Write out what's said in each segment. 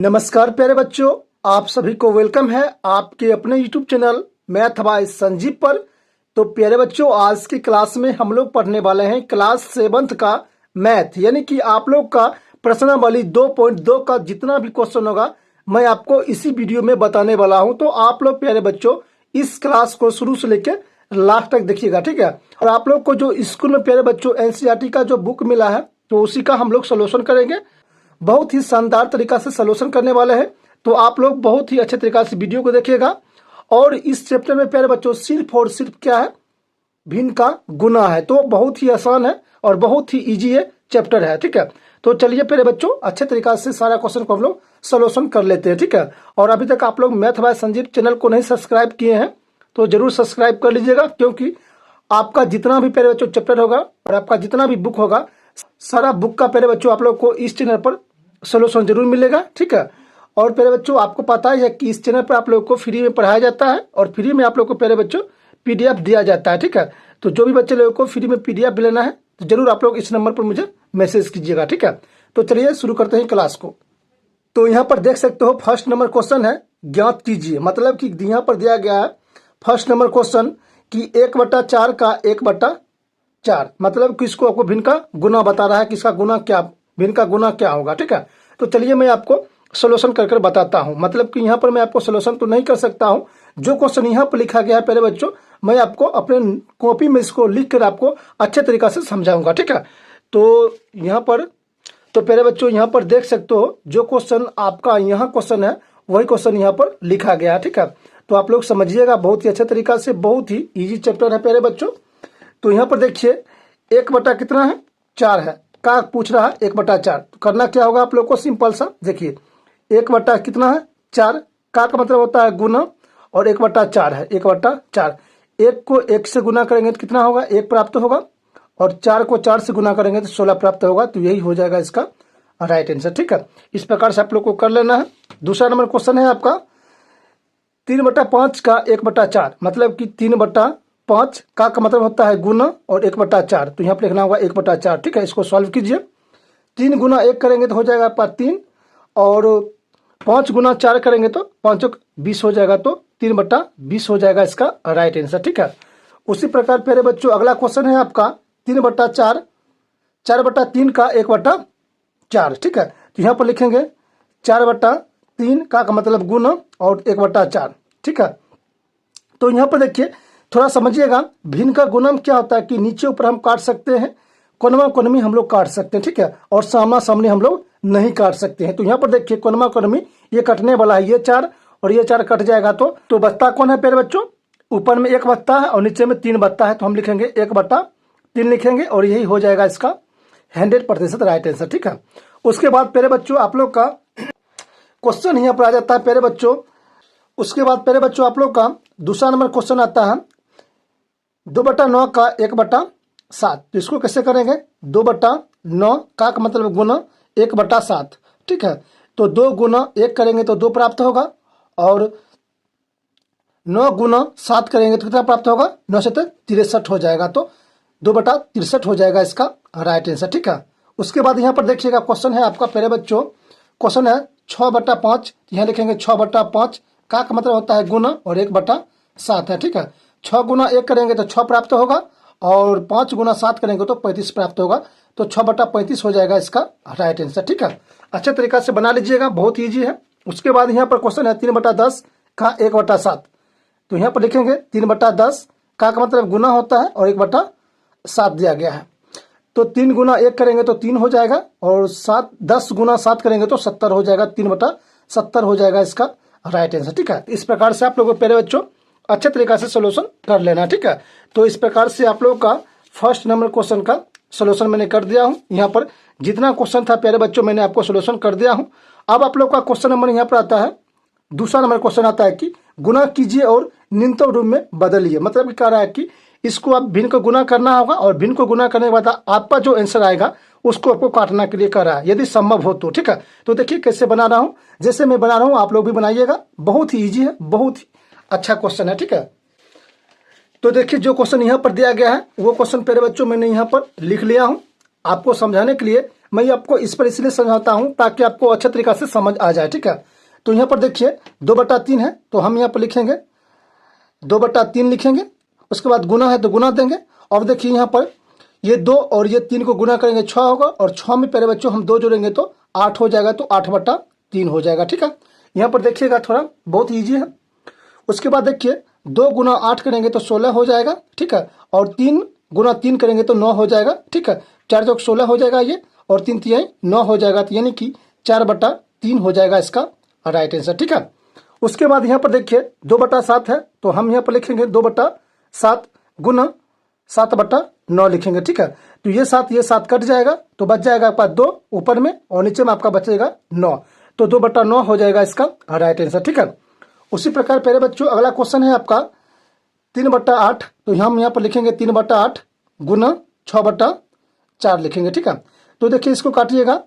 नमस्कार प्यारे बच्चों, आप सभी को वेलकम है आपके अपने YouTube channel math bye Sanjeev पर। तो प्यारे बच्चों, आज की क्लास में हम लोग पढ़ने वाले हैं क्लास 7th का मैथ, यानी कि आप लोग का प्रश्नावली 2.2 का जितना भी क्वेश्चन होगा मैं आपको इसी वीडियो में बताने वाला हूं। तो आप लोग प्यारे बच्चों इस क्लास को शुरू से लेकर लास्ट तक देखिएगा, ठीक है। और आप लोग को जो स्कूल में प्यारे बच्चों NCERT का जो बुक मिला है तो उसी का हम लोग सोल्यूशन करेंगे। बहुत ही शानदार तरीका से सोल्यूशन करने वाले हैं, तो आप लोग बहुत ही अच्छे तरीका से वीडियो को देखिएगा। और इस चैप्टर में प्यारे बच्चों सिर्फ और सिर्फ क्या है, भिन्न का गुना है। तो बहुत ही आसान है और बहुत ही इजी है चैप्टर है, ठीक है। तो चलिए प्यारे बच्चों अच्छे तरीका से सारा क्वेश्चन को हम लोग सोल्यूशन कर लेते हैं, ठीक है। और अभी तक आप लोग मैथ बाय संजीव चैनल को नहीं सब्सक्राइब किए हैं तो जरूर सब्सक्राइब कर लीजिएगा, क्योंकि आपका जितना भी प्यारे बच्चों चैप्टर होगा और आपका जितना भी बुक होगा, सारा बुक का प्यारे बच्चों आप लोग को इस चैनल पर सोल्यूशन जरूर मिलेगा, ठीक है। और प्यारे बच्चों आपको पता ही है कि इस चैनल पर आप लोग को फ्री में पढ़ाया जाता है और फ्री में आप लोग को प्यारे बच्चों PDF दिया जाता है, ठीक है। तो जो भी बच्चे लोगों को फ्री में PDF लेना है तो जरूर आप लोग इस नंबर पर मुझे मैसेज कीजिएगा, ठीक है। तो चलिए शुरू करते हैं क्लास को। तो यहाँ पर देख सकते हो फर्स्ट नंबर क्वेश्चन है ज्ञात कीजिए, मतलब कि यहाँ पर दिया गया है फर्स्ट नंबर क्वेश्चन कि 1/4 का 1/4, मतलब कि इसको आपको भिन्न का गुना बता रहा है कि इसका गुना क्या, भिन्न का गुना क्या होगा, ठीक है। तो चलिए मैं आपको सोल्यूशन कर बताता हूं। मतलब कि यहाँ पर मैं आपको सोल्यूशन तो नहीं कर सकता हूं, जो क्वेश्चन यहाँ पर लिखा गया है पहले बच्चों मैं आपको अपने कॉपी में इसको लिख कर आपको अच्छे तरीका से समझाऊंगा, ठीक है। तो यहाँ पर तो पहले बच्चों यहाँ पर देख सकते हो जो क्वेश्चन आपका यहाँ क्वेश्चन है वही क्वेश्चन यहाँ पर लिखा गया है, ठीक है। तो आप लोग समझिएगा बहुत ही अच्छे तरीका से, बहुत ही इजी चैप्टर है प्यारे बच्चों। तो यहाँ पर देखिए 1 कितना है 4 है, का पूछ रहा है 1/4। तो करना क्या होगा आप लोग को, सिंपल सा देखिए 1 कितना है 4, का मतलब होता है गुना और 1/4 है 1/4। 1 को 1 से गुना करेंगे तो कितना होगा 1 प्राप्त होगा, और 4 को 4 से गुना करेंगे तो 16 प्राप्त होगा। तो यही हो जाएगा इसका राइट आंसर, ठीक है। इस प्रकार से आप लोग को कर लेना है। दूसरा नंबर क्वेश्चन है आपका 3/5 का 1/4, मतलब कि 3/5 का मतलब होता है गुना और 1/4। तो यहाँ पर लिखना होगा 1/4, ठीक है। इसको सॉल्व कीजिए। 3 गुना 1 करेंगे तो हो जाएगा आपका 3, और 5 गुना 4 करेंगे तो 5 20 हो जाएगा, तो 3/20 हो जाएगा इसका राइट आंसर, ठीक है। उसी प्रकार प्यारे बच्चों अगला क्वेश्चन है आपका 3/4, 4/3 का 1/4, ठीक है। तो यहाँ पर लिखेंगे 4/3 का मतलब गुना और 1/4, ठीक है। तो यहाँ पर देखिए थोड़ा समझिएगा, भिन्न का गुणन क्या होता है कि नीचे ऊपर हम काट सकते हैं, कोनमा कोनमी हम लोग काट सकते हैं, ठीक है, और सामना सामने हम लोग नहीं काट सकते हैं। तो यहाँ पर देखिए कोनमा कोनमी ये कटने वाला है, ये 4 और ये 4 कट जाएगा, तो बचता कौन है प्यारे बच्चों, ऊपर में 1 बचता है और नीचे में 3 बचता है। तो हम लिखेंगे 1/3 लिखेंगे और यही हो जाएगा इसका 100% राइट आंसर, ठीक है। उसके बाद प्यारे बच्चों आप लोग का क्वेश्चन यहाँ पर आ जाता है प्यारे बच्चों। उसके बाद प्यारे बच्चों आप लोग का दूसरा नंबर क्वेश्चन आता है 2/9 का 1/7। तो इसको कैसे करेंगे, 2/9 का मतलब गुना 1/7, ठीक है। तो 2 गुना 1 करेंगे तो 2 प्राप्त होगा, और 9 गुना 7 करेंगे तो कितना प्राप्त होगा, 9 से 63 हो जाएगा। तो 2/63 हो जाएगा इसका राइट आंसर, ठीक है। उसके बाद यहाँ पर देखिएगा क्वेश्चन है आपका प्यारे बच्चों, क्वेश्चन है 6/5। यहाँ लिखेंगे 6/5 का मतलब होता है गुना और 1/7 है, ठीक है। 6 गुना 1 करेंगे तो 6 प्राप्त होगा, और 5 गुना 7 करेंगे तो 35 प्राप्त होगा। तो 6/35 हो जाएगा इसका राइट आंसर, ठीक है। अच्छे तरीका से बना लीजिएगा, बहुत ईजी है। उसके बाद यहाँ पर क्वेश्चन है 3/10 का 1/7। तो यहाँ पर लिखेंगे 3/10 का मतलब गुना होता है और 1/7 दिया गया है। तो 3 गुना 1 करेंगे तो 3 हो जाएगा, और 10 गुना 7 करेंगे तो 70 हो जाएगा, 3/70 हो जाएगा इसका राइट आंसर, ठीक है। इस प्रकार से आप लोगों को प्यारे बच्चों अच्छे तरीका से सोल्यूशन कर लेना, ठीक है। तो इस प्रकार से आप लोगों का फर्स्ट नंबर क्वेश्चन का सोल्यूशन मैंने कर दिया हूं। यहाँ पर जितना क्वेश्चन था प्यारे बच्चों मैंने आपको सोल्यूशन कर दिया हूं। अब आप लोग का क्वेश्चन नंबर यहाँ पर आता है, दूसरा नंबर क्वेश्चन आता है कि गुना कीजिए और न्यूनतम रूप में बदलिए। मतलब कि कह रहा है कि इसको आप भिन्न को गुना करना होगा, और भिन्न को गुना करने के बाद आपका जो आंसर आएगा उसको आपको काटना के लिए कह रहा है, यदि संभव हो तो, ठीक है। तो देखिए कैसे बना रहा हूँ, जैसे मैं बना रहा हूँ आप लोग भी बनाइएगा, बहुत ही ईजी है, बहुत ही अच्छा क्वेश्चन है, ठीक है। तो देखिए जो क्वेश्चन यहाँ पर दिया गया है वो क्वेश्चन प्यारे बच्चों मैंने यहाँ पर लिख लिया हूँ आपको समझाने के लिए। मैं ये आपको इस पर इसलिए समझाता हूँ ताकि आपको अच्छे तरीका से समझ आ जाए, ठीक है। तो यहाँ पर देखिए 2/3 है, तो हम यहाँ पर लिखेंगे 2/3 लिखेंगे। उसके बाद गुना है तो गुना देंगे। और देखिए यहाँ पर ये 2 और ये 3 को गुना करेंगे 6 होगा, और 6 में प्यारे बच्चों हम 2 जोड़ेंगे तो 8 हो जाएगा, तो 8/3 हो जाएगा, ठीक है। यहाँ पर देखिएगा थोड़ा बहुत ईजी है। उसके बाद देखिए 2 गुना 8 करेंगे तो 16 हो जाएगा, ठीक है। और 3 गुना 3 करेंगे तो 9 हो जाएगा, ठीक है। 4 चौक 16 हो जाएगा ये, और 3 तिहाई 9 हो जाएगा, तो यानी कि 4/3 हो जाएगा इसका राइट आंसर, ठीक है। उसके बाद यहाँ पर देखिए 2/7 है, तो हम यहाँ पर लिखेंगे 2/7 गुना 7/9 लिखेंगे, ठीक है। तो ये 7 कट जाएगा, तो बच जाएगा आपका 2 ऊपर में, और नीचे में आपका बचेगा 9, तो 2/9 हो जाएगा इसका राइट आंसर, ठीक है। उसी प्रकार प्यारे बच्चों अगला क्वेश्चन है आपका 3/8, तो हम यहाँ पर लिखेंगे 3/8 गुना 6/4 लिखेंगे, ठीक है। तो देखिए इसको काटिएगा,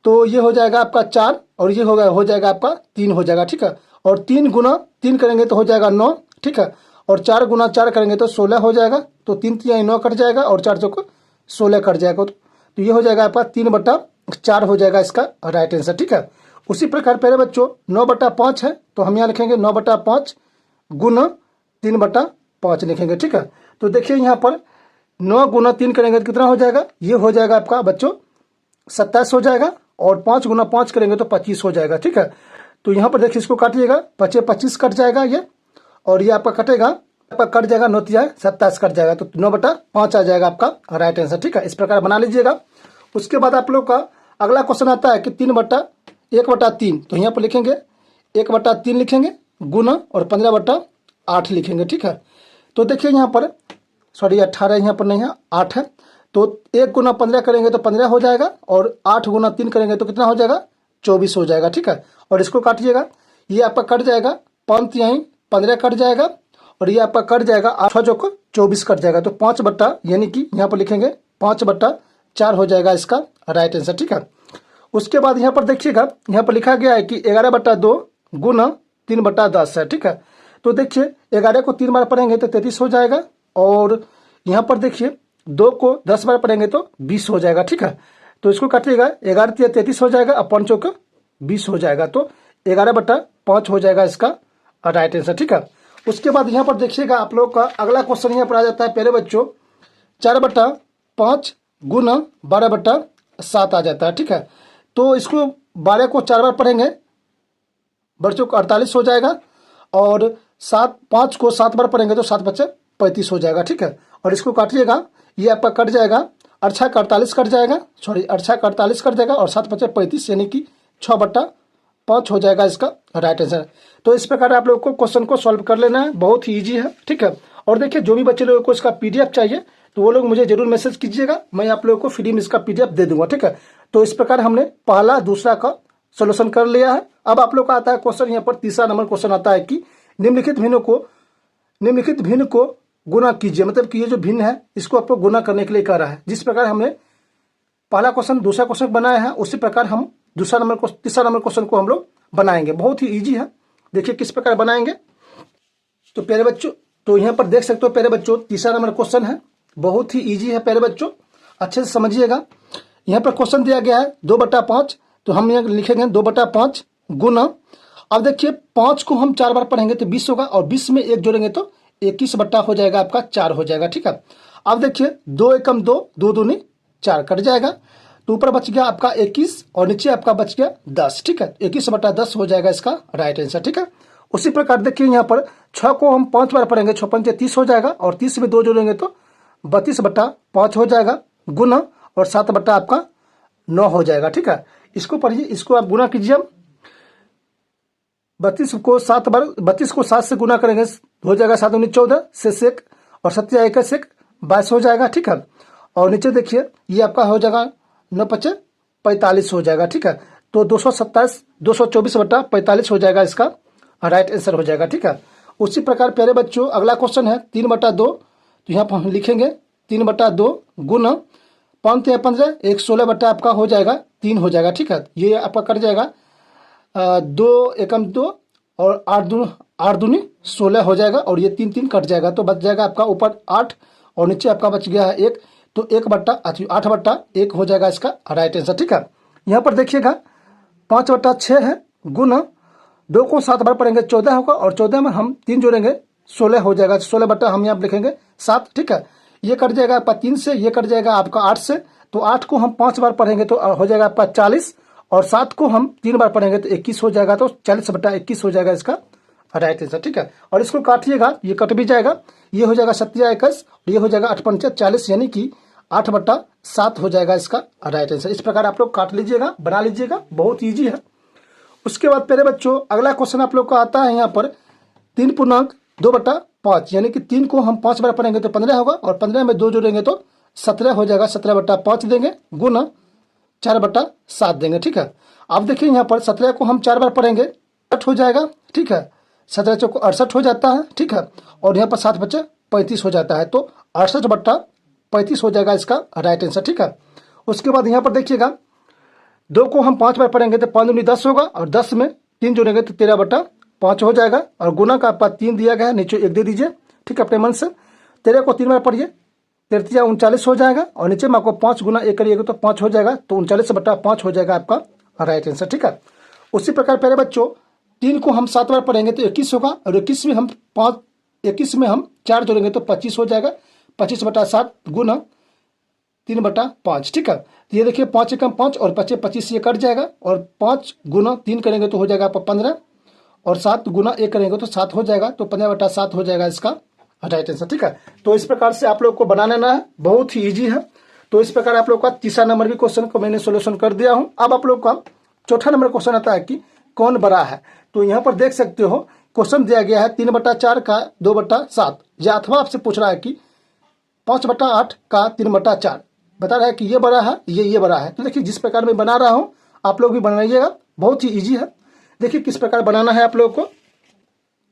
तो ये हो जाएगा आपका 4, और ये हो जाएगा आपका 3 हो जाएगा, ठीक है। और 3 गुना 3 करेंगे तो हो जाएगा 9, ठीक है। और 4 गुना 4 करेंगे तो 16 हो जाएगा, तो 3 तिहाई 9 कट जाएगा, और 4 चौक 16 कट जाएगा, तो ये हो जाएगा आपका 3/4 हो जाएगा इसका राइट आंसर, ठीक है। उसी प्रकार प्यारे बच्चों 9/5 है, तो हम यहाँ लिखेंगे 9/5 गुना 3/5 लिखेंगे, ठीक है। तो देखिए यहाँ पर 9 गुना 3 करेंगे तो कितना हो जाएगा, ये हो जाएगा आपका बच्चों 27 हो जाएगा, और 5 गुना 5 करेंगे तो 25 हो जाएगा, ठीक है। तो यहाँ पर देखिए इसको काटिएगा, 25 कट जाएगा ये, और ये आपका कटेगा, आपका कट जाएगा 9 तिहाई 27 कट जाएगा, तो 9/5 आ जाएगा आपका राइट आंसर, ठीक है। इस प्रकार बना लीजिएगा। उसके बाद आप लोग का अगला क्वेश्चन आता है कि 1/3, तो यहाँ पर लिखेंगे 1/3 लिखेंगे गुना और 15/8 लिखेंगे, ठीक है। तो देखिए यहाँ पर 18 यहाँ पर नहीं है, 8 है, तो 1 गुना 15 करेंगे तो 15 हो जाएगा, और 8 गुना 3 करेंगे तो कितना हो जाएगा, 24 हो जाएगा, ठीक है। और इसको काटिएगा, ये आपका कट जाएगा 5 तिहाई 15 कट जाएगा, और ये आपका कट जाएगा 8 चौक 24 कट जाएगा, तो 5 यानी कि यहाँ पर लिखेंगे 5/4 हो जाएगा इसका राइट आंसर, ठीक है। उसके बाद यहाँ पर देखिएगा, यहाँ पर लिखा गया है कि 11/2 गुना 3/10 है, ठीक है। तो देखिए 11 को 3 बार पढ़ेंगे तो 33 हो जाएगा, और यहाँ पर देखिए 2 को 10 बार पढ़ेंगे तो 20 हो जाएगा, ठीक है। तो इसको काटिएगा, 11 तिया 33 हो जाएगा, और 5 चौक 20 हो जाएगा, तो 11/5 हो जाएगा इसका राइट आंसर, ठीक है। उसके बाद यहाँ पर देखिएगा आप लोग का अगला क्वेश्चन यहाँ पर आ जाता है प्यारे बच्चों 4/5 गुना 12/7 आ जाता है, ठीक है। तो इसको 12 को 4 बार पढ़ेंगे बच्चों को 48 हो जाएगा, और 5 को 7 बार पढ़ेंगे तो 7×5 = 35 हो जाएगा, ठीक है। और इसको काटिएगा, ये आपका कट जाएगा, 8×48 कट जाएगा, 8×48 कट जाएगा, और 7×5 = 35 यानी कि 6/5 हो जाएगा इसका राइट आंसर। तो इस प्रकार आप लोग को क्वेश्चन को सॉल्व कर लेना है, बहुत ही ईजी है, ठीक है। और देखिए जो भी बच्चे लोगों को इसका PDF चाहिए तो वो लोग मुझे जरूर मैसेज कीजिएगा, मैं आप लोगों को फ्री में इसका PDF दे दूंगा, ठीक है। तो इस प्रकार हमने पहला दूसरा का सोल्यूशन कर लिया है। अब आप लोग का आता है क्वेश्चन, यहाँ पर तीसरा नंबर क्वेश्चन आता है कि निम्नलिखित भिन्न को गुना कीजिए, मतलब कि ये जो भिन्न है इसको आपको गुना करने के लिए कह रहा है। जिस प्रकार हमने पहला क्वेश्चन दूसरा क्वेश्चन बनाया है, उसी प्रकार हम तीसरा नंबर क्वेश्चन को हम लोग बनाएंगे। बहुत ही ईजी है, देखिए किस प्रकार बनाएंगे। तो प्यारे बच्चों, तो यहाँ पर देख सकते हो प्यारे बच्चों, तीसरा नंबर क्वेश्चन है, बहुत ही ईजी है प्यारे बच्चों, अच्छे से समझिएगा। यहाँ पर क्वेश्चन दिया गया है 2/5, तो हम यहाँ लिखेंगे 2/5 गुना, अब देखिए 5 को हम 4 बार पढ़ेंगे तो 20 होगा, और 20 में 1 जोड़ेंगे तो 21 हो जाएगा, आपका 4 हो जाएगा, ठीक है। अब देखिए 2 एकम 2, 2 दूनी 4 कट जाएगा, तो ऊपर बच गया आपका 21, और नीचे आपका बच गया 10, ठीक है। 21/10 हो जाएगा इसका राइट आंसर, ठीक है। उसी प्रकार देखिए यहाँ पर 6 को हम 5 बार पढ़ेंगे, 6×5 = 30 हो जाएगा, और 30 में 2 जोड़ेंगे तो 32/5 हो जाएगा गुना, और 7/9 हो जाएगा, ठीक है। इसको पढ़िए, इसको आप गुना कीजिए। 32 को 7 से गुना करेंगे हो जाएगा 7 × 14 से 1, और 7 × 1 = 22 हो जाएगा, ठीक है। और नीचे देखिए ये आपका हो जाएगा 9×5 = 45 हो जाएगा, ठीक है। तो 224/45 हो जाएगा इसका राइट आंसर हो जाएगा, ठीक है। उसी प्रकार प्यारे बच्चों अगला क्वेश्चन है 3/2, तो यहाँ पर हम लिखेंगे 3/2 गुना 5 × 15 = 16 आपका हो जाएगा 3 हो जाएगा, ठीक है। ये आपका कट जाएगा 2 एकम 2, और 8 दूनी 16 हो जाएगा, और ये 3 कट जाएगा, तो बच जाएगा आपका ऊपर 8, और नीचे आपका बच गया है 1, तो 8/1 हो जाएगा इसका राइट आंसर। ठीक है, यहाँ पर देखिएगा 5/6 है, गुना 2 को 7 बार पढ़ेंगे 14 होगा, और 14 में हम 3 जोड़ेंगे 16 हो जाएगा। 16 हम यहाँ लिखेंगे 7। ठीक है, ये कट जाएगा आपका 3 से, ये कट जाएगा आपका 8 से, तो 8 को हम 5 बार पढ़ेंगे तो हो जाएगा आपका 40, और 7 को हम 3 बार पढ़ेंगे तो 21 हो जाएगा, तो 40/21 हो जाएगा इसका राइट आंसर। ठीक है, और इसको काटिएगा, ये कट भी जाएगा, ये हो जाएगा 7×21, ये हो जाएगा 8×5 = 40, यानी कि 8/7 हो जाएगा इसका राइट आंसर। इस प्रकार आप लोग काट लीजिएगा, बना लीजिएगा, बहुत ईजी है। उसके बाद प्यारे बच्चों अगला क्वेश्चन आप लोग का आता है यहाँ पर 3×2/5, यानी कि 3 को हम 5 बार पढ़ेंगे तो 15 होगा, और 15 में 2 जोड़ेंगे तो 17 हो जाएगा। 17/5 देंगे गुना 4/7 देंगे। ठीक है, अब देखिए यहाँ पर 17 को हम 4 बार पढ़ेंगे 8 हो जाएगा। ठीक है, 17 चौको 68 हो जाता है। ठीक है, और यहाँ पर 7×5 = 35 हो जाता है, तो 68/35 हो जाएगा इसका राइट आंसर। ठीक है, उसके बाद यहाँ पर देखिएगा 2 को हम 5 बार पढ़ेंगे तो 5 दूनी 10 होगा, और 10 में 3 जोड़ेंगे तो 13/5 हो जाएगा, और गुना का आपका 3 दिया गया है, नीचे 1 दे दीजिए। ठीक है, अपने मन से 13 को 3 बार पढ़िए, 13 39 हो जाएगा, और नीचे में आपको 5 गुना 1 करिएगा तो 5 हो जाएगा, तो 39/5 हो जाएगा आपका राइट आंसर। ठीक है, उसी प्रकार प्यारे बच्चों 3 को हम 7 बार पढ़ेंगे तो 21 होगा, और 21 में हम 4 जोड़ेंगे तो 25 हो जाएगा। 25/7 गुना 3/5। ठीक है, तो ये देखिए 5 एकम 5 और 25 ये कट जाएगा, और 5 गुना 3 करेंगे तो हो जाएगा आपका 15, और 7 गुना 1 करेंगे तो 7 हो जाएगा, तो 15/7 हो जाएगा इसका राइट आंसर। ठीक है, तो इस प्रकार से आप लोग को बना लेना है, बहुत ही ईजी है। तो इस प्रकार आप लोग का तीसरा नंबर भी क्वेश्चन को मैंने सोल्यूशन कर दिया हूँ। अब आप लोग का चौथा नंबर क्वेश्चन आता है कि कौन बड़ा है। तो यहाँ पर देख सकते हो क्वेश्चन दिया गया है 3/4 का 2/7, या अथवा आपसे पूछ रहा है कि 5/8 का 3/4, बता रहा है कि ये बड़ा है, ये बड़ा है। तो देखिए जिस प्रकार मैं बना रहा हूँ आप लोग भी बनाइएगा, बहुत ही इजी है। देखिए किस प्रकार बनाना है आप लोग को।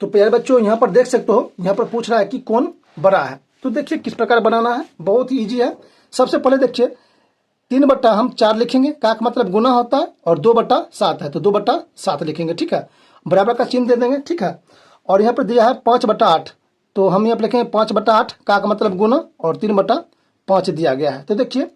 तो प्यारे बच्चों यहाँ पर देख सकते हो, यहाँ पर पूछ रहा है कि कौन बड़ा है। तो देखिए किस प्रकार बनाना है, बहुत ही इजी है। सबसे पहले देखिए 3/4 लिखेंगे, का मतलब गुना होता है, और 2/7 है तो 2/7 लिखेंगे। ठीक है, बराबर का चिन्ह दे देंगे। ठीक है, और यहाँ पर दिया है 5/8, तो हम यहाँ पर लिखेंगे 5/8, का मतलब गुना, और 3/5 दिया गया है। तो देखिए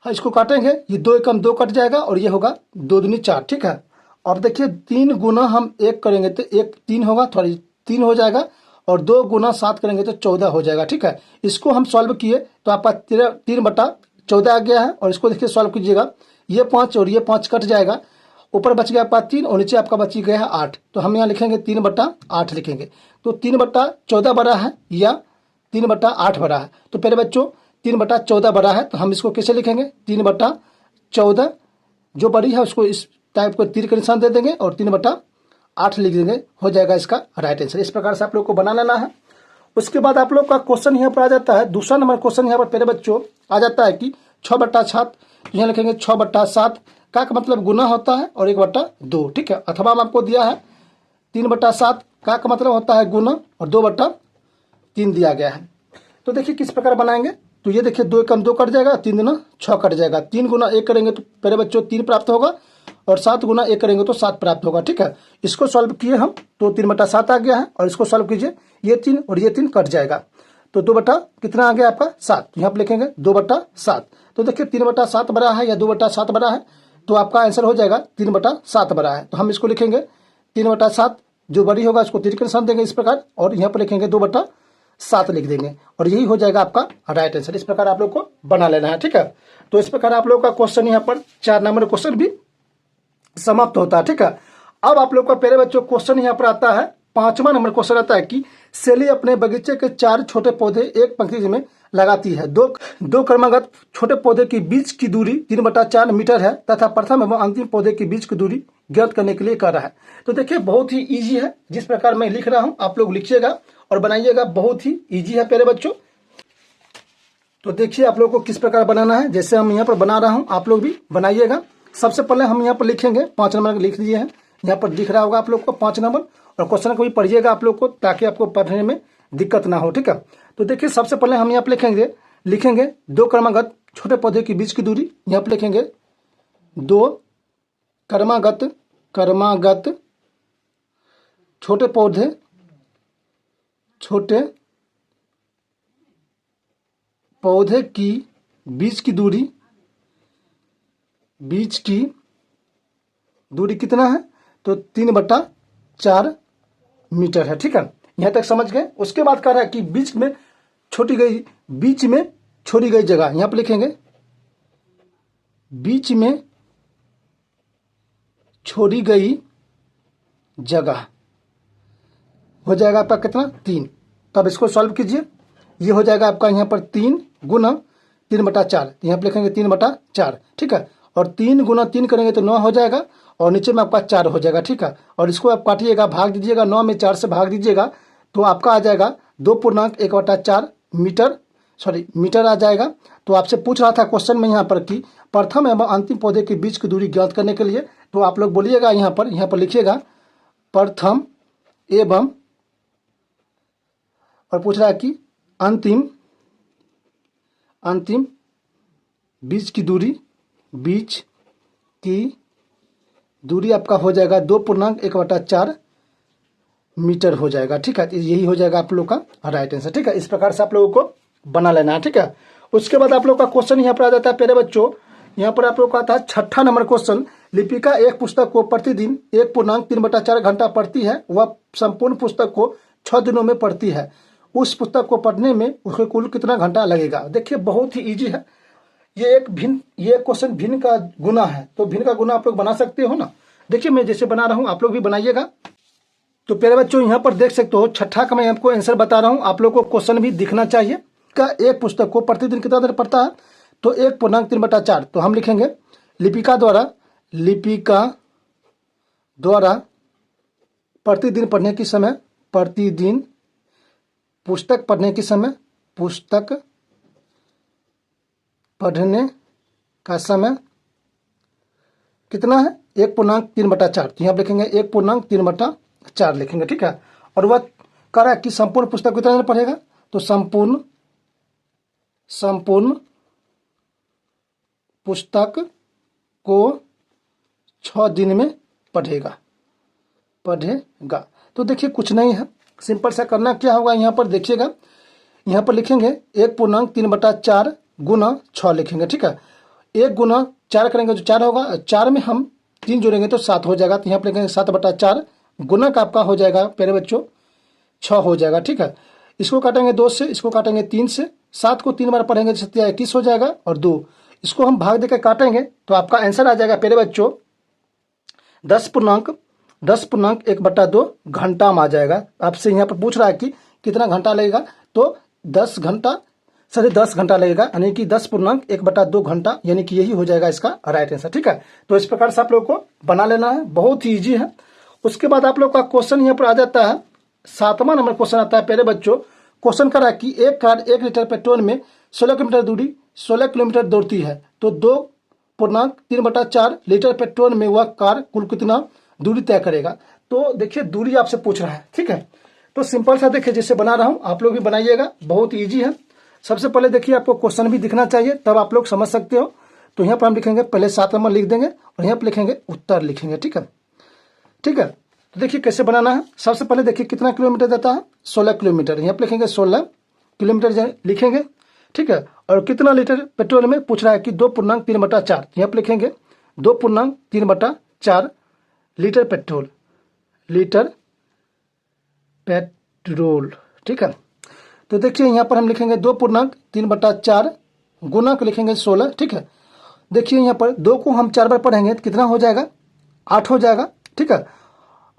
इसको काटेंगे, ये 2 एकम 2 कट जाएगा, और ये होगा 2 दूनी 4। ठीक है, अब देखिए 3 गुना हम 1 करेंगे तो 1 3 होगा, थोड़ी 3 हो जाएगा, और 2 गुना 7 करेंगे तो 14 हो जाएगा। ठीक है, इसको हम सॉल्व किए तो आपका 3/14 आ गया है, और इसको देखिए सॉल्व कीजिएगा, ये 5 और ये 5 कट जाएगा, ऊपर बच गया आपका 3 और नीचे आपका बच गया है 8, तो हम यहाँ लिखेंगे 3/8 लिखेंगे। तो 3/14 बड़ा है या 3/8 बड़ा है। तो पहले बच्चों 3/14 बड़ा है, तो हम इसको कैसे लिखेंगे, 3/14 जो बड़ी है उसको इस टाइप को तीर का निशान दे देंगे, और 3/8 लिख देंगे, हो जाएगा इसका राइट आंसर। इस प्रकार से आप लोग को बना लेना है। उसके बाद आप लोग का क्वेश्चन यहाँ पर आ जाता है, दूसरा नंबर क्वेश्चन यहाँ पर पहले बच्चों आ जाता है कि 6/7, यहाँ लिखेंगे 6/7, का मतलब गुना होता है, और 1/2। ठीक है, अथवा आपको दिया है 3/7, का मतलब होता है गुना, और 2/3 दिया गया है। तो देखिए किस प्रकार बनाएंगे। तो ये देखिए 2 एकम 2 कट जाएगा, 3 दूना 6 कट जाएगा, 3 गुना 1 करेंगे तो पहले बच्चों 3 प्राप्त होगा, और 7 गुना 1 करेंगे तो 7 प्राप्त होगा। ठीक है, इसको सॉल्व किए हम तो 3/7 आ गया है, और इसको सॉल्व कीजिए, ये 3 और ये 3 कट जाएगा, तो 2 बटा कितना आ गया आपका 7, यहाँ पर लिखेंगे 2/7। तो देखिए 3/7 बड़ा है या 2/7 बड़ा है, तो आपका आंसर हो जाएगा 3/7 बड़ा है। तो हम इसको लिखेंगे 3/7, जो बड़ी होगा उसको तीर के निशान देंगे इस प्रकार, और यहाँ पर लिखेंगे 2/7 लिख देंगे, और यही हो जाएगा आपका राइट आंसर। इस प्रकार आप लोग को बना लेना है। ठीक है, तो इस प्रकार आप लोग का क्वेश्चन यहाँ पर 4 नंबर क्वेश्चन भी समाप्त होता है। ठीक है, अब आप लोग का प्यारे बच्चों क्वेश्चन यहाँ पर आता है, 5वां नंबर क्वेश्चन आता है कि सेली अपने बगीचे के 4 छोटे पौधे एक पंक्ति में लगाती है। दो क्रमागत छोटे पौधे के बीच की दूरी 3/4 मीटर है, तथा प्रथम एवं अंतिम पौधे के बीच की दूरी ज्ञात करने के लिए कह रहा है। तो देखिए बहुत ही इजी है, जिस प्रकार मैं लिख रहा हूँ आप लोग लिखिएगा और बनाइएगा, बहुत ही इजी है प्यारे बच्चों। तो देखिए आप लोग को किस प्रकार बनाना है, जैसे हम यहाँ पर बना रहा हूँ आप लोग भी बनाइएगा। सबसे पहले हम यहाँ पर लिखेंगे 5 नंबर लिख दिए हैं, यहाँ पर दिख रहा होगा आप लोग को 5 नंबर, और क्वेश्चन को भी पढ़िएगा आप लोग को, ताकि आपको पढ़ने में दिक्कत ना हो। ठीक है, तो देखिए सबसे पहले हम यहाँ पर लिखेंगे 2 क्रमागत छोटे पौधे के बीच की दूरी, यहाँ पर लिखेंगे 2 क्रमागत छोटे पौधे की बीच की दूरी कितना है, तो 3/4 मीटर है। ठीक है, यहाँ तक समझ गए। उसके बाद कह रहा है कि बीच में छोड़ी गई जगह, यहाँ पर लिखेंगे बीच में छोड़ी गई जगह हो जाएगा आपका कितना, 3। तो अब इसको सॉल्व कीजिए। ये हो जाएगा आपका यहाँ पर 3 गुना 3/4, यहाँ पर लिखेंगे 3/4। ठीक है, और 3 गुना 3 करेंगे तो 9 हो जाएगा, और नीचे में आपका 4 हो जाएगा। ठीक है, और इसको आप काटिएगा, भाग दीजिएगा, 9 में 4 से भाग दीजिएगा तो आपका आ जाएगा 2.1/4 मीटर आ जाएगा। तो आपसे पूछ रहा था क्वेश्चन में यहाँ पर कि प्रथम एवं अंतिम पौधे के बीच की दूरी ज्ञात करने के लिए, तो आप लोग बोलिएगा यहाँ पर लिखिएगा प्रथम एवं, और पूछ रहा है कि अंतिम बीच की दूरी आपका हो जाएगा 2.1/4 मीटर हो जाएगा। ठीक है, यही हो जाएगा आप लोग का राइट आंसर। ठीक है, इस प्रकार से आप लोगों को बना लेना है। ठीक है, उसके बाद आप लोग का क्वेश्चन यहाँ पर आ जाता है प्यारे बच्चों, यहाँ पर आप लोग का आता है 6ठा नंबर क्वेश्चन। लिपिका एक पुस्तक को प्रतिदिन 1.3/4 घंटा पढ़ती है, वह संपूर्ण पुस्तक को 6 दिनों में पढ़ती है। उस पुस्तक को पढ़ने में उसको कुल कितना घंटा लगेगा। देखिए बहुत ही इजी है, ये क्वेश्चन भिन्न का गुना है, तो भिन्न का गुना आप लोग बना सकते हो ना। देखिए मैं जैसे बना रहा हूँ आप लोग भी बनाइएगा। तो प्यारे बच्चों यहाँ पर देख सकते हो 6ठा का मैं आपको आंसर बता रहा हूँ, आप लोग को क्वेश्चन भी दिखना चाहिए। का एक पुस्तक को प्रतिदिन कितना देर पढ़ता है, तो 1.3/4। तो हम लिखेंगे लिपिका द्वारा प्रतिदिन पढ़ने की समय, प्रतिदिन पुस्तक पढ़ने का समय कितना है, 1.3/4। तो यहाँ लिखेंगे 1.3/4 लिखेंगे। ठीक है, और वह कह रहा है कि संपूर्ण पुस्तक कितना देर पढ़ेगा, तो संपूर्ण पुस्तक को 6 दिन में पढ़ेगा। तो देखिए कुछ नहीं है, सिंपल सा करना क्या होगा, यहाँ पर देखिएगा, यहाँ पर लिखेंगे 1.3/4 गुना 6 लिखेंगे। ठीक है, 1 गुना 4 करेंगे तो 4 होगा, 4 में हम 3 जोड़ेंगे तो 7 हो जाएगा। तो यहाँ पर लिखेंगे 7/4 गुना का आपका हो जाएगा प्यारे बच्चों 6 हो जाएगा। ठीक है, इसको काटेंगे 2 से, इसको काटेंगे 3 से, 7 को 3 बार पढ़ेंगे तो 21 हो जाएगा, और 2 इसको हम भाग देकर काटेंगे तो आपका आंसर आ जाएगा प्यारे बच्चों 10.1/2 घंटा में आ जाएगा। आपसे यहाँ पर पूछ रहा है कि कितना घंटा लगेगा, तो 10 घंटा लगेगा, यानी कि 10.1/2 घंटा, यानी कि यही हो जाएगा इसका राइट आंसर। ठीक है, तो इस प्रकार से आप लोग को बना लेना है, बहुत ही ईजी है। उसके बाद आप लोग का क्वेश्चन यहाँ पर आ जाता है 7वां नंबर क्वेश्चन आता है प्यारे बच्चों। क्वेश्चन कर रहा है कि एक कार 1 लीटर पेट्रोल में 16 किलोमीटर दौड़ती है, तो 2.3/4 लीटर पेट्रोल में वह कार कुल कितना दूरी तय करेगा। तो देखिए दूरी आपसे पूछ रहा है। ठीक है, तो सिंपल सा देखिए जैसे बना रहा हूँ आप लोग भी बनाइएगा, बहुत ईजी है। सबसे पहले देखिए आपको क्वेश्चन भी दिखना चाहिए, तब आप लोग समझ सकते हो। तो यहाँ पर हम लिखेंगे पहले 7 नंबर लिख देंगे, और यहाँ पर लिखेंगे उत्तर लिखेंगे। ठीक है, तो देखिए कैसे बनाना है। सबसे पहले देखिए कितना किलोमीटर देता है, 16 किलोमीटर, यहाँ पर लिखेंगे 16 किलोमीटर लिखेंगे। ठीक है, और कितना लीटर पेट्रोल में पूछ रहा है कि 2.3/4, यहाँ पर लिखेंगे 2.3/4 लीटर पेट्रोल। ठीक है, तो देखिए यहाँ पर हम लिखेंगे 2.3/4 गुना को लिखेंगे 16। ठीक है, देखिए यहाँ पर 2 को हम 4 बार पढ़ेंगे तो कितना हो जाएगा, 8 हो जाएगा। ठीक है,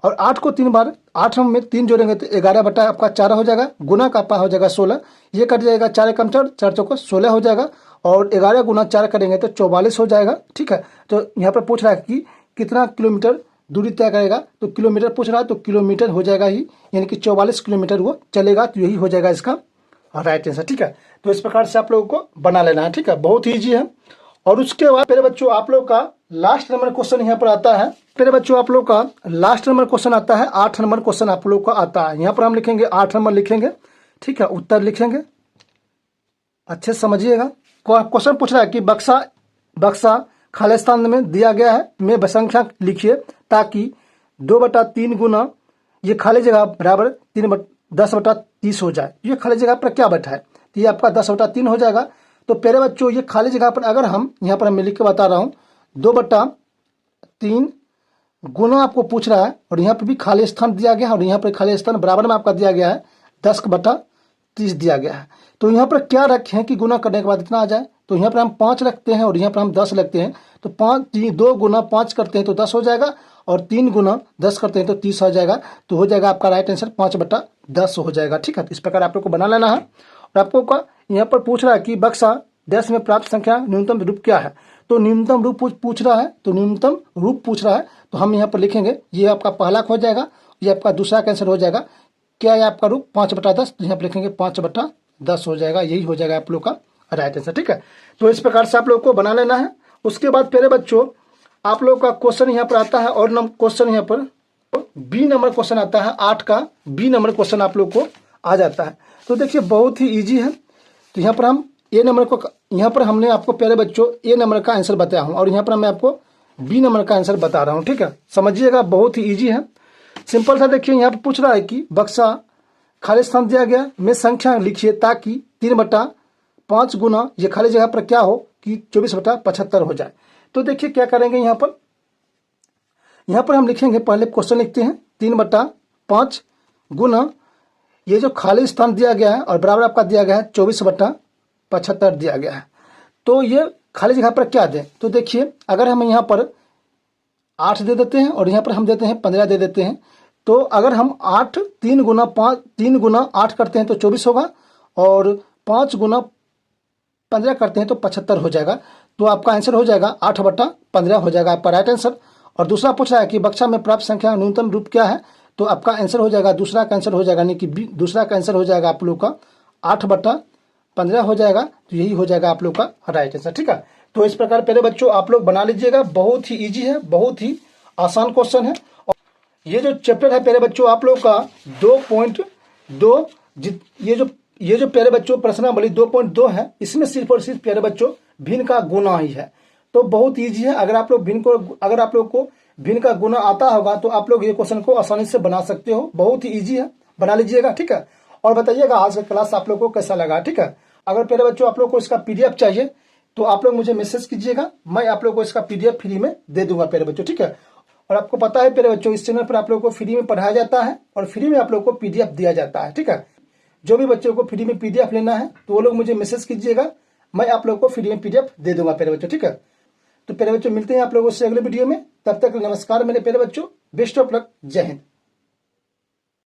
और 8 को 3 बार, 8 में 3 जोड़ेंगे तो 11 आपका 4 हो जाएगा, गुना का आपका हो जाएगा 16, ये कट जाएगा, 4 कम 4, 4 चौको 16 हो जाएगा, और 11 गुना 4 करेंगे तो 44 हो जाएगा। ठीक है, तो यहाँ पर पूछ रहा है कि कितना किलोमीटर दूरी तय करेगा, तो किलोमीटर पूछ रहा है, तो किलोमीटर हो जाएगा ही, यानी कि 44 किलोमीटर वो चलेगा, तो यही हो जाएगा इसका राइट आंसर। ठीक है, तो इस प्रकार से आप लोगों को बना लेना है। ठीक है, बहुत ईजी है। और उसके बाद मेरे बच्चों आप लोग का लास्ट नंबर क्वेश्चन यहाँ पर आता है। मेरे बच्चों आप लोग का लास्ट नंबर क्वेश्चन आता है, 8 नंबर क्वेश्चन आप लोग का आता है। यहाँ पर हम लिखेंगे 8 नंबर लिखेंगे। ठीक है, उत्तर लिखेंगे, अच्छे से समझिएगा। क्वेश्चन पूछ रहा है कि बक्सा खालिस्तान में दिया गया है, में संख्या लिखिए ताकि 2/3 गुना ये खाली जगह बराबर 10/30 हो जाए। ये खाली जगह पर क्या बैठा है, तो ये आपका 10/3 हो जाएगा। तो प्यारे बच्चों ये खाली जगह पर अगर हम यहाँ पर मैं लिख के बता रहा हूँ 2/3 गुना आपको पूछ रहा है, और यहाँ पर भी खाली स्थान दिया गया है, और यहाँ पर खाली स्थान बराबर में आपका दिया गया है 10/30 दिया गया है। तो यहाँ पर क्या रखे हैं कि गुना करने के बाद इतना आ जाए, तो यहाँ पर हम 5 रखते हैं और यहाँ पर हम 10 रखते हैं। तो 2 गुना 5 करते हैं तो 10 हो जाएगा, और 3 गुना 10 करते हैं तो 30 हो जाएगा। तो हो जाएगा आपका राइट आंसर 5/10 हो जाएगा। ठीक है, तो इस प्रकार आप लोग को बना लेना है। और आपको यहाँ पर पूछ रहा है कि बक्सा डैश में प्राप्त संख्या न्यूनतम रूप क्या है। तो न्यूनतम रूप पूछ रहा है, तो न्यूनतम रूप पूछ रहा है, तो हम यहाँ पर लिखेंगे, ये आपका पहला हो जाएगा, ये आपका दूसरा का आंसर हो जाएगा। क्या है आपका रूप 5/10, तो यहाँ पर लिखेंगे 5/10 हो जाएगा। यही हो जाएगा आप लोग का राइट आंसर। ठीक है, तो इस प्रकार से आप लोग को बना लेना है। उसके बाद प्यारे बच्चों आप लोग का क्वेश्चन यहाँ पर आता है, और क्वेश्चन यहाँ पर बी नंबर क्वेश्चन आता है, 8 का बी नंबर क्वेश्चन आप लोग को आ जाता है। तो देखिए बहुत ही ईजी है। तो यहाँ पर हम ए नंबर को, यहाँ पर हमने आपको प्यारे बच्चों ए नंबर का आंसर बताया हूँ, और यहाँ पर मैं आपको बी नंबर का आंसर बता रहा हूँ। ठीक है, समझिएगा बहुत ही ईजी है, सिंपल सा। देखिए यहाँ पर पूछ रहा है कि बक्सा खाली स्थान दिया गया में संख्या लिखिए ताकि 3/5 गुना ये खाली जगह पर क्या हो कि 24/75 हो जाए। तो देखिए क्या करेंगे, यहाँ पर हम लिखेंगे, पहले क्वेश्चन लिखते हैं 3/5 गुना ये जो खाली स्थान दिया गया है और बराबर आपका दिया गया है 24/75 दिया गया है। तो ये खाली जगह पर क्या दें, तो देखिए अगर हम यहाँ पर 8 दे देते हैं और यहाँ पर हम देते हैं 15 दे देते हैं, तो अगर हम 3 गुना 8 करते हैं तो 24 होगा, और 5 गुना 15 करते हैं तो 75 हो जाएगा। तो आपका आंसर हो जाएगा 8/15 हो जाएगा आपका राइट आंसर। और दूसरा पूछ रहा है कि बक्सा में प्राप्त संख्या न्यूनतम रूप क्या है, तो आपका आंसर हो जाएगा, दूसरा का आंसर हो जाएगा, यानी कि दूसरा का आंसर हो जाएगा आप लोग का 8/15 हो जाएगा। तो यही हो जाएगा आप लोग का राइट आंसर। ठीक है, तो इस प्रकार प्यारे बच्चों आप लोग बना लीजिएगा, बहुत ही ईजी है, बहुत ही आसान क्वेश्चन है। और ये जो चैप्टर है प्यारे बच्चों आप लोग का 2.2, ये जो प्यारे बच्चों प्रश्नावली 2.2 है, इसमें सिर्फ और सिर्फ प्यारे बच्चों भिन्न का गुना ही है। तो बहुत ईजी है, अगर आप लोग को भिन्न का गुना आता होगा तो आप लोग ये क्वेश्चन को आसानी से बना सकते हो, बहुत ही ईजी है, बना लीजिएगा। ठीक है, और बताइएगा आज का क्लास आप लोग को कैसा लगा। ठीक है, अगर प्यारे बच्चों आप लोग को इसका PDF चाहिए तो आप लोग मुझे मैसेज कीजिएगा, मैं आप लोग को इसका PDF फ्री में दे दूंगा प्यारे बच्चों। ठीक है, और आपको पता है प्यारे बच्चों इस चैनल पर आप लोग को फ्री में पढ़ाया जाता है और फ्री में आप लोग को PDF दिया जाता है। ठीक है, जो भी बच्चों को फ्री में PDF लेना है तो वो लोग मुझे मैसेज कीजिएगा, मैं आप लोग को फ्री में PDF दे दूंगा प्यारे बच्चों। ठीक है, तो प्यारे बच्चों मिलते हैं आप लोगों से अगले वीडियो में, तब तक नमस्कार मेरे प्यारे बच्चों, बेस्ट ऑफ लक, जय हिंद।